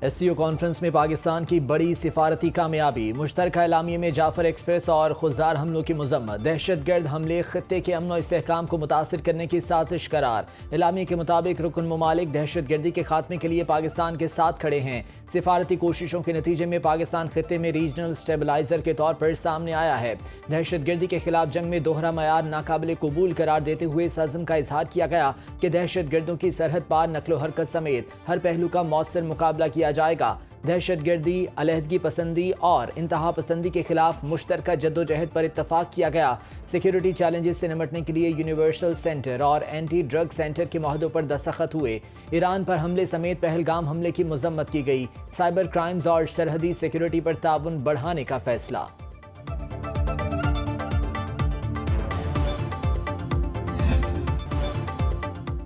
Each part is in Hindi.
SCO कॉन्फ्रेंस में पाकिस्तान की बड़ी सिफारती कामयाबी। मुश्तरका एलामिये में जाफर एक्सप्रेस और खुजार हमलों की मजम्मत। दहशतगर्द हमले खत्ते के अमन और इस्तेहकाम को मुतासिर करने की साजिश करार। एलामिये के मुताबिक रुकन ममालिक दहशतगर्दी के खात्मे के लिए पाकिस्तान के साथ खड़े हैं। सिफारती कोशिशों के नतीजे में पाकिस्तान खत्ते में रीजनल स्टेबलाइजर के तौर पर सामने आया है। दहशतगर्दी के खिलाफ जंग में दोहरा मयार नाकाबिले कबूल करार देते हुए इस अज़्म का इजहार किया गया कि दहशतगर्दों की सरहद पार नकलो हरकत समेत हर पहलू का मौसर मुकाबला किया जाएगा। दहशतगर्दी, अलहदगी पसंदी और इंतहा पसंदी के खिलाफ मुश्तरका जद्दोजहद पर इत्तफाक किया गया। सिक्योरिटी चैलेंजेस से निपटने के लिए यूनिवर्सल सेंटर और एंटी ड्रग सेंटर के माहदों पर दस्तखत हुए। ईरान पर हमले समेत पहलगाम हमले की मजम्मत की गई। साइबर क्राइम्स और सरहदी सिक्योरिटी पर ताउन बढ़ाने का फैसला।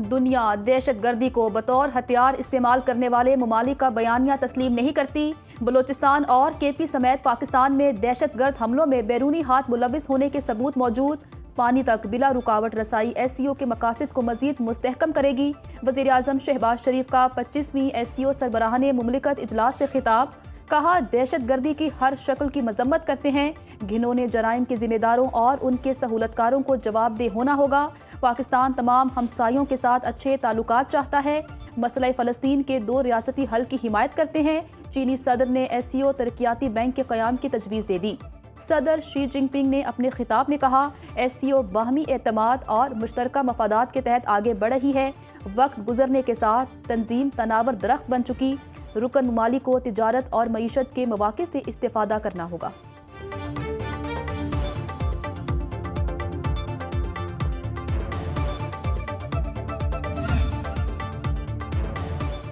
दुनिया दहशतगर्दी को बतौर हथियार इस्तेमाल करने वाले ममालिक का बयानिया तस्लीम नहीं करती। बलोचिस्तान और KP समेत पाकिस्तान में दहशतगर्द हमलों में बैरूनी हाथ मुलविस होने के सबूत मौजूद। पानी तक बिला रुकावट रसाई SCO के मकासद को मजीद मुस्तहकम करेगी। वज़ीर आज़म शहबाज शरीफ का 25वीं SCO सरबराहाने मुमलिकत इजलास से खिताब। कहा, दहशतगर्दी की हर शक्ल की मजम्मत करते हैं। घिनौने जराइम के जिम्मेदारों और उनके सहूलतकारों को जवाबदेह होना होगा। पाकिस्तान तमाम हमसायों के साथ अच्छे ताल्लुकात चाहता है। मसला फ़लस्तीन के 2 रियासती हल की हिमायत करते हैं। चीनी सदर ने SCO तरक्याती बैंक के क़याम की तजवीज़ दे दी। सदर शी जिनपिंग ने अपने खिताब में कहा, SCO बाहमी एतमाद और मुश्तरका मफादात के तहत आगे बढ़ रही है। वक्त गुजरने के साथ तंजीम तनावर दरख्त बन चुकी। रुकन ममालिक को तिजारत और मईशत के मौक़े से इस्तेफादा करना होगा।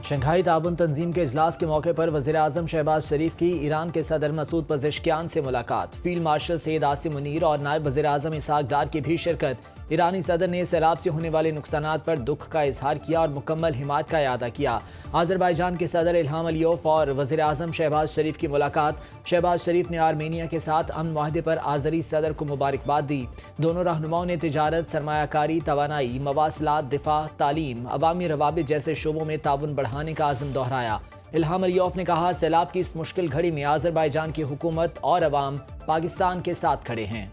शंघाई ताउन तंजीम के इजलास के मौके पर वज़ीर आज़म शहबाज शरीफ की ईरान के सदर मसूद पज़ेश्कियान से मुलाकात। फील्ड मार्शल सैयद आसिम मुनीर और नायब वज़ीर आज़म इसहाक डार की भी शिरकत। ईरानी सदर ने सैलाब से होने वाले नुकसानात पर दुख का इजहार किया और मुकम्मल हिमायत का इआदा किया। आज़रबाईजान के सदर इल्हाम अलियोव और वज़ीर आज़म शहबाज शरीफ की मुलाकात। शहबाज शरीफ ने आर्मेनिया के साथ अमन माहदे पर आज़री सदर को मुबारकबाद दी। दोनों रहनुमाओं ने तिजारत, सरमायाकारी, तवानाई, मवासलात, दिफा, तालीम, अवामी रवाबित जैसे शोबों में ताउन बढ़ाने का आज़म दोहराया। इल्हाम अलियोव ने कहा, सैलाब की इस मुश्किल घड़ी में आज़रबाईजान की हुकूमत और अवाम पाकिस्तान के साथ खड़े हैं।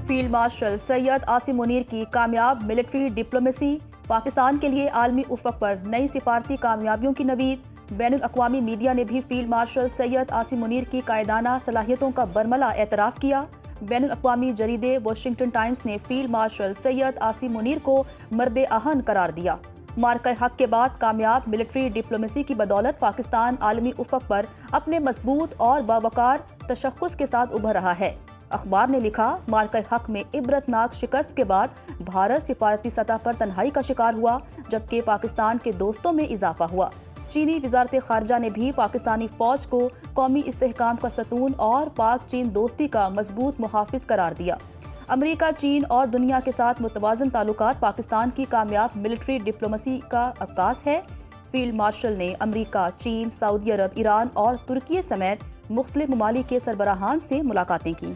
फील्ड मार्शल सैयद आसिम मुनीर की कामयाब मिलिट्री डिप्लोमेसी। पाकिस्तान के लिए आलमी उफ़क़ पर नई सिफारती कामयाबियों की नवीद। बैनुल अक़वामी मीडिया ने भी फील्ड मार्शल सैयद आसिम मुनीर की कायदाना सलाहियतों का बरमला एतराफ़ किया। बैनुल अक़वामी जरीदे वाशिंगटन टाइम्स ने फील्ड मार्शल सैयद आसिम मुनीर को मर्द आहन करार दिया। मार्का हक के बाद कामयाब मिलिट्री डिप्लोमेसी की बदौलत पाकिस्तान आलमी उफ़क़ पर अपने मजबूत और बावकार तशख़्ख़ुस के साथ उभर रहा है। अखबार ने लिखा, मार्का हक में इबरतनाक शिकस्त के बाद भारत सिफारती सतह पर तन्हाई का शिकार हुआ, जबकि पाकिस्तान के दोस्तों में इजाफा हुआ। चीनी वज़ारत ख़ारजा ने भी पाकिस्तानी फ़ौज को कौमी इस्तेहकाम का सतून और पाक चीन दोस्ती का मजबूत मुहाफ़िज़ करार दिया। अमरीका, चीन और दुनिया के साथ मुतवाज़न ताल्लुकात पाकिस्तान की कामयाब मिलिट्री डिप्लोमेसी का अक्कास है। फील्ड मार्शल ने अमरीका, चीन, सऊदी अरब, ईरान और तुर्की समेत मुख्तलिफ ममालिक के सरबराहान से मुलाकातें की।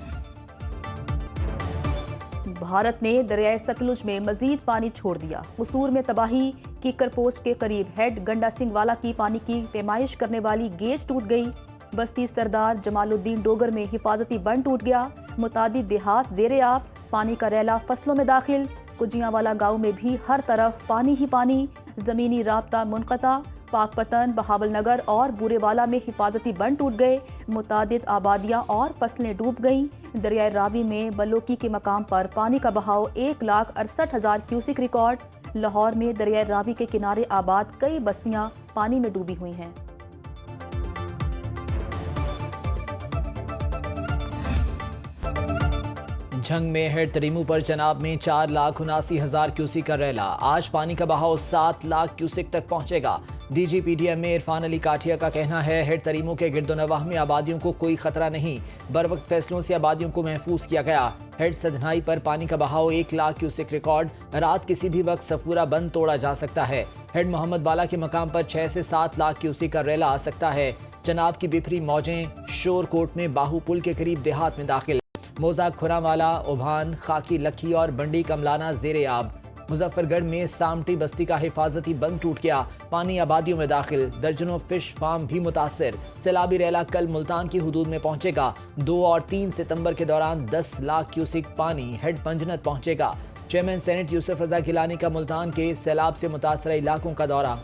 भारत ने दरियाए सतलुज में मजीद पानी छोड़ दिया। कसूर में तबाही। कीकर पोस्ट के करीब हेड गंडा सिंह वाला की पानी की पैमाइश करने वाली गेज टूट गई। बस्ती सरदार जमालुद्दीन डोगर में हिफाजती बंद टूट गया। मुतादिद देहात जेरे आब। पानी का रैला फसलों में दाखिल। कुजियांवाला गांव में भी हर तरफ पानी ही पानी। ज़मीनी राब्ता मुनक़ता। पाकपतन, बहावलनगर और बूरेवाला में हिफाजती बंद टूट गए। मुतादिद आबादियाँ और फसलें डूब गईं। दरियाए रावी में बलोकी के मकाम पर पानी का बहाव 1,68,000 क्यूसिक रिकॉर्ड। लाहौर में दरियाए रावी के किनारे आबाद कई बस्तियाँ पानी में डूबी हुई हैं। झंग में हेड तरीमू पर चनाब में 4,79,000 क्यूसिक का रैला। आज पानी का बहाव 7 लाख क्यूसिक तक पहुंचेगा। DGPDM में इरफान अली काठिया का कहना है, हेड तरीमू के गिरदोनवाह में आबादियों को कोई खतरा नहीं। बर वक्त फैसलों से आबादियों को महफूज किया गया। हेड सदनाई पर पानी का बहाव 1 लाख क्यूसिक रिकॉर्ड। रात किसी भी वक्त सफूरा बंद तोड़ा जा सकता है। हेड मोहम्मद बाला के मकाम पर 6 से 7 लाख क्यूसिक का रैला आ सकता है। चनाब की बिफरी मौजें शोरकोट में बाहू पुल के करीब देहात में दाखिल। मोजा, खुरामाला, उभान, खाकी लखी और बंडी कमलाना जेरे आब। मुजफ्फरगढ़ में सामटी बस्ती का हिफाजती बंद टूट गया, पानी आबादियों में दाखिल, दर्जनों फिश फार्म भी मुतासर। सैलाबी रैला कल मुल्तान की हुदूद में पहुंचेगा। 2 और 3 सितंबर के दौरान 10 लाख क्यूसिक पानी हेड पंजनत पहुंचेगा। चेयरमैन सेनेट यूसुफ रजा गिलानी का मुल्तान के सैलाब से मुतासर इलाकों का दौरा।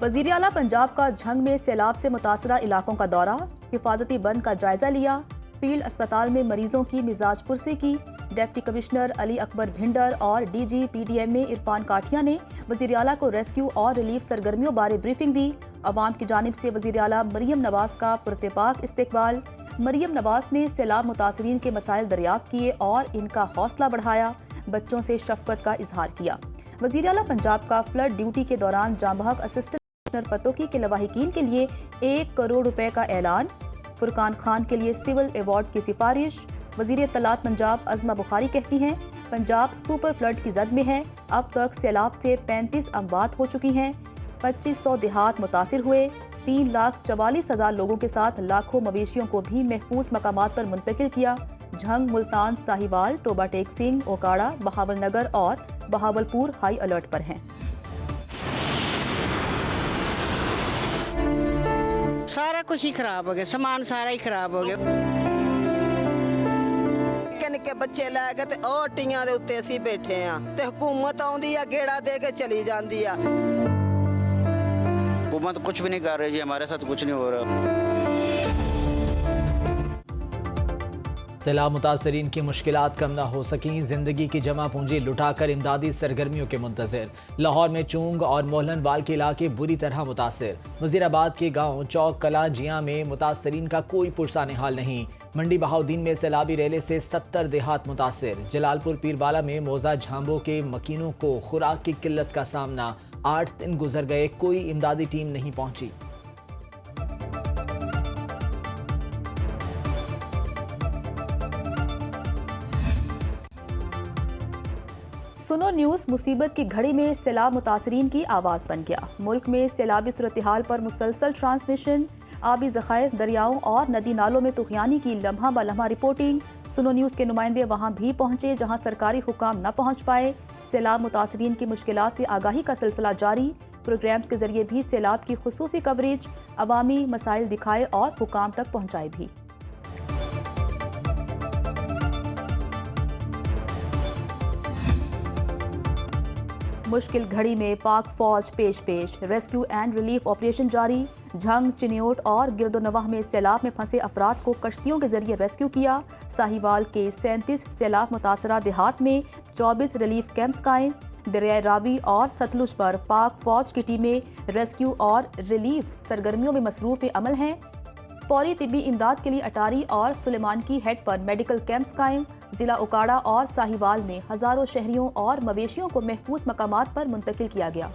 वज़ीर आला पंजाब का झंग में सैलाब से मुतासरा इलाकों का दौरा, हिफाजती बंद का जायजा लिया। फील्ड अस्पताल में मरीजों की मिजाज पुरसी की। डिप्टी कमिश्नर अली अकबर भिंडर और DG PDM में इरफान काठिया ने वज़ीर आला को रेस्क्यू और रिलीफ सरगर्मियों बारे ब्रीफिंग दी। अवाम की जानिब से वज़ीर आला मरियम नवाज का पुरतपाक इस्तकबाल। मरियम नवाज ने सैलाब मुतासरीन के मसाइल दरियाफ्त किए और इनका हौसला बढ़ाया। बच्चों से शफकत का इजहार किया। वज़ीर आला पंजाब का फ्लड ड्यूटी के दौरान जांबहक असिस्टेंट पतोकी के लवाहिकीन के लिए 1 करोड़ रुपए का ऐलान। फुरकान खान के लिए सिविल अवार्ड की सिफारिश। वज़ीर इत्तलात पंजाब अज़मा बुखारी कहती हैं, पंजाब सुपर फ्लड की जद में है। अब तक सैलाब से 35 अमवात हो चुकी हैं। 2500 देहात मुतासिर हुए। 3,44,000 लोगों के साथ लाखों मवेशियों को भी महफूज मकामात पर मुंतकिल किया। झंग, मुल्तान, साहिवाल, टोबा टेक सिंह, ओकाड़ा, बहावल नगर और बहावलपुर हाई अलर्ट पर हैं। सारा कुछ ही खराब हो गया, सामान सारा ही खराब हो गया। निक्के बच्चे लैके ते और टियां दे उत्ते असीं बैठे आ ते हुकूमत आउंदी आ गेड़ा दे के चली जांदी आ। हुकूमत कुछ भी नहीं कर रही जी, हमारे साथ कुछ नहीं हो रहा। सैलाब मुतासरीन की मुश्किलात कम ना हो सकी, जिंदगी की जमा पूंजी लुटाकर इमदादी सरगर्मियों के मुंतज़िर। लाहौर में चूंग और मोहलनवाल के इलाके बुरी तरह मुतासर। वज़ीराबाद के गांव चौक कला जिया में मुतासरीन का कोई पुरसाने हाल नहीं। मंडी बहाउद्दीन में सैलाबी रेले से 70 देहात मुतासर। जलालपुर पीरबाला में मोजा झांबो के मकीनों को खुराक की किल्लत का सामना। 8 दिन गुजर गए, कोई इमदादी टीम नहीं पहुंची। सुनो न्यूज़ मुसीबत की घड़ी में सैलाब मुतासरीन की आवाज़ बन गया। मुल्क में सैलाबी सूरत हाल पर मुसलसल ट्रांसमिशन। आबी ज़खायर, दरियाओं और नदी नालों में तुग़यानी की लम्हा ब लम्हा रिपोर्टिंग। सुनो न्यूज़ के नुमाइंदे वहाँ भी पहुँचे जहाँ सरकारी हुकाम न पहुँच पाए। सैलाब मुतासरीन की मुश्किलात से आगाही का सिलसिला जारी। प्रोग्राम्स के जरिए भी सैलाब की खुसूसी कवरेज, अवामी मसाइल दिखाए और हुकाम तक पहुँचाए भी। मुश्किल घड़ी में पाक फौज पेश रेस्क्यू एंड रिलीफ ऑपरेशन जारी। झंग, चिन्योट और गिरदोनवाह में सैलाब में फंसे अफराद को कश्तियों के जरिए रेस्क्यू किया। साहिवाल के 37 सैलाब मुतासरा देहात में 24 रिलीफ कैंप्स कायम। दरिया रावी और सतलुज पर पाक फौज की टीमें रेस्क्यू और रिलीफ सरगर्मियों में मसरूफ अमल हैं। फौरी तिब्बी इमदाद के लिए अटारी और सुलेमान की हेड पर मेडिकल कैंप्स कायम। जिला उकाड़ा और साहिवाल में हजारों शहरियों और मवेशियों को महफूज मकामात पर मुंतकिल किया गया।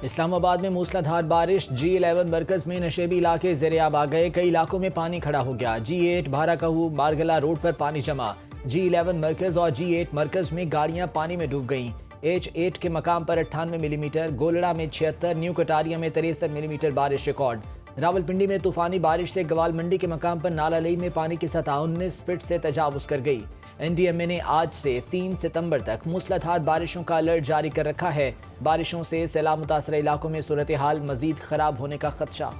इस्लामाबाद में मूसलाधार बारिश। G11 मरकज में नशेबी इलाके ज़ेरे-आब आ गए। कई इलाकों में पानी खड़ा हो गया। G8 भाराकहू मारगला रोड पर पानी जमा। G11 मरकज और G8 मरकज में गाड़ियां पानी में डूब गईं। H8 के मकाम पर 98 मिलीमीटर, गोलड़ा में 76, न्यू कटारिया में 63 मिलीमीटर बारिश रिकॉर्ड। रावलपिंडी में तूफानी बारिश से गवाल मंडी के मकाम पर नाला लई में पानी की सतह 19 फीट से तजावुज कर गई। NDMA ने आज से 3 सितंबर तक मूसलाधार बारिशों का अलर्ट जारी कर रखा है। बारिशों से सैलाब मुतासर इलाकों में सूरत हाल मजीद खराब होने का खदशा।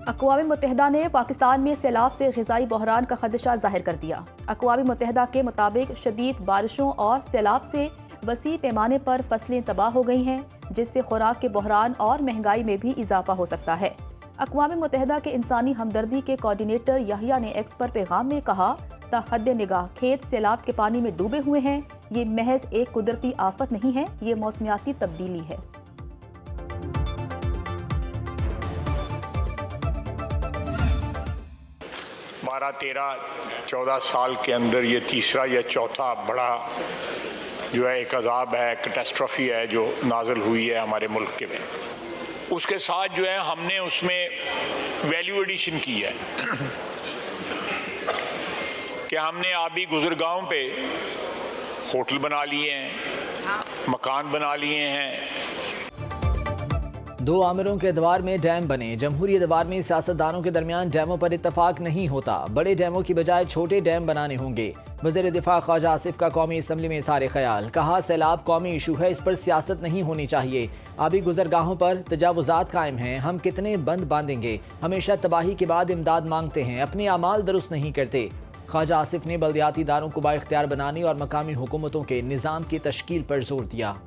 अक़वाम मुत्तहिदा ने पाकिस्तान में सैलाब से ग़िज़ाई बहरान का खदशा जाहिर कर दिया। अक़वाम मुत्तहिदा के मुताबिक शदीद बारिशों और सैलाब से वसी पैमाने पर फसलें तबाह हो गई हैं, जिससे खुराक के बहरान और महंगाई में भी इजाफा हो सकता है। अक़वाम मुत्तहिदा के इंसानी हमदर्दी के कोऑर्डिनेटर याहिया ने एक्स पर पैगाम में कहा, हद निगाह खेत सैलाब के पानी में डूबे हुए हैं। ये महज एक कुदरती आफत नहीं है, ये मौसमियाती तब्दीली है। 12-13-14 साल के अंदर ये तीसरा या चौथा बड़ा जो है एक अज़ाब है, कैटास्ट्रॉफी है जो नाज़िल हुई है हमारे मुल्क के में। उसके साथ जो है हमने उसमें वैल्यू एडिशन की है कि हमने आबी गुजरगाहों पे होटल बना लिए हैं, मकान बना लिए हैं। 2 आमिरों के अदवार में डैम बने। जमहूरी अदवार में सियासतदानों के दरमियान डैमों पर इत्तफाक नहीं होता। बड़े डैमों की बजाय छोटे डैम बनाने होंगे। वज़ीर दिफा ख्वाजा आसिफ का कौमी असम्बली में इज़हार ख्याल। कहा, सैलाब कौमी इशू है, इस पर सियासत नहीं होनी चाहिए। आबी गुजरगाहों पर तजावुज़ात कायम हैं। हम कितने बंद बांधेंगे? हमेशा तबाही के बाद इमदाद मांगते हैं, अपने अमाल दुरुस्त नहीं करते। ख्वाजा आसिफ ने बल्दियाती इदारों को बाइख्तियार बनाने और मकामी हुकूमतों के निज़ाम की तश्कील पर जोर दिया।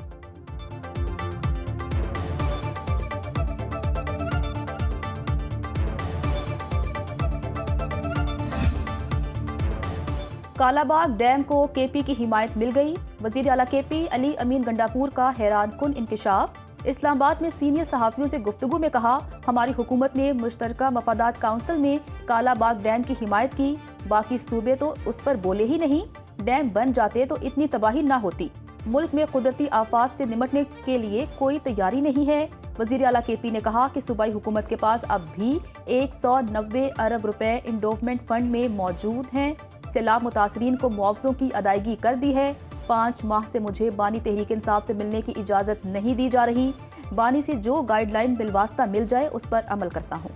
कालाबाग डैम को केपी की हिमायत मिल गई। वजीर आला केपी अली अमीन गंडापुर का हैरान कुन इंकशाफ। इस्लामाबाद में सीनियर सहाफ़ियों से गुफ्तगू में कहा, हमारी हुकूमत ने मुश्तरका मफादात काउंसिल में कालाबाग डैम की हिमायत की, बाकी सूबे तो उस पर बोले ही नहीं। डैम बन जाते तो इतनी तबाही ना होती। मुल्क में कुदरती आफात से निपटने के लिए कोई तैयारी नहीं है। वजीर आला केपी ने कहा कि सूबाई हुकूमत के पास अब भी 190 अरब रुपए इंडोवमेंट फंड में मौजूद हैं। सैलाब मुतासरीन को मुआवजों की अदायगी कर दी है। 5 माह से मुझे बानी तहरीक इंसाफ से मिलने की इजाज़त नहीं दी जा रही। बानी से जो गाइडलाइन बिलवास्ता मिल जाए उस पर अमल करता हूँ।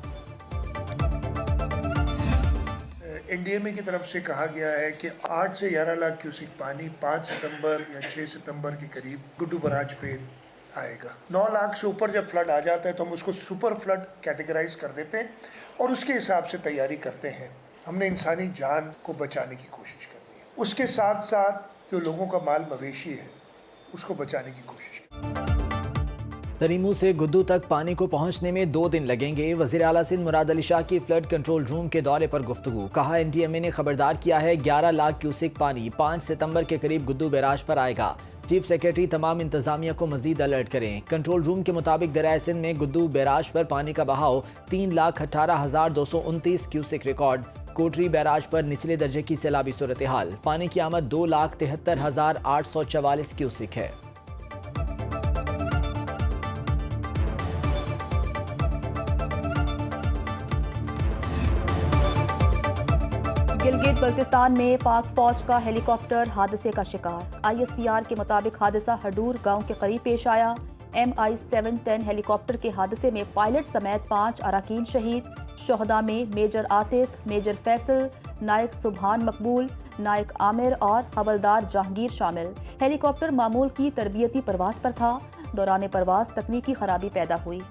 एनडीएमए की तरफ से कहा गया है कि 8 से 11 लाख क्यूसिक पानी 5 सितंबर या 6 सितंबर के करीब गुड्डू बराज पे आएगा। 9 लाख से ऊपर जब फ्लड आ जाता है तो हम उसको सुपर फ्लड कैटेगराइज कर देते हैं और उसके हिसाब से तैयारी करते हैं। हमने इंसानी जान को बचाने की कोशिश करनी है, उसके साथ साथ जो लोगों का माल मवेशी है उसको बचाने की कोशिश करनी है। तरीमू से गुद्दू तक पानी को पहुंचने में 2 दिन लगेंगे। वज़ीर आला सिंध मुराद अली शाह की फ्लड कंट्रोल रूम के दौरे पर गुफ्तगू। कहा, एनडीएमए ने खबरदार किया है 11 लाख क्यूसिक पानी 5 सितंबर के करीब गुद्दू बैराज पर आएगा। चीफ सेक्रेटरी तमाम इंतजामिया को मजीद अलर्ट करें। कंट्रोल रूम के मुताबिक दरियाए सिंध में गुद्दू बैराज पर पानी का बहाव 3,18,229 क्यूसिक रिकॉर्ड। कोटरी बैराज पर निचले दर्जे की सैलाबी सूरत हाल। पानी की आमद 2,73,844 क्यूसिक है। गिलगित बल्तिस्तान में पाक फौज का हेलीकॉप्टर हादसे का शिकार। ISPR के मुताबिक हादसा हडूर गांव के करीब पेश आया। MI-710 हेलीकॉप्टर के हादसे में पायलट समेत 5 अराकीन शहीद। शोहदा में मेजर आतिफ, मेजर फैसल, नायक सुबहान मकबूल, नायक आमिर और हवलदार जहांगीर शामिल। हेलीकॉप्टर मामूल की तरबियती परवाज पर था। दौरान परवाज तकनीकी खराबी पैदा हुई।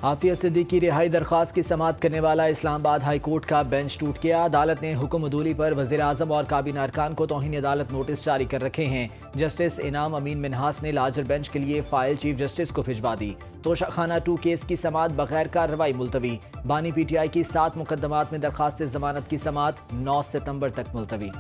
हाफिज सिद्दीकी की रिहाई दरख्वास्त की समाअत करने वाला इस्लामाबाद हाई कोर्ट का बेंच टूट गया। अदालत ने हुक्म अदूली पर वज़ीर आज़म और काबीना अरकान को तौहीन अदालत नोटिस जारी कर रखे हैं। जस्टिस इनाम अमीन मिन्हास ने लार्जर बेंच के लिए फाइल चीफ जस्टिस को भिजवा दी। तोशाखाना 2 केस की समाअत बगैर कार्रवाई मुलतवी। बानी PTI की 7 मुकदमात में दरखास्त जमानत की समाअत 9 सितंबर तक मुलतवी।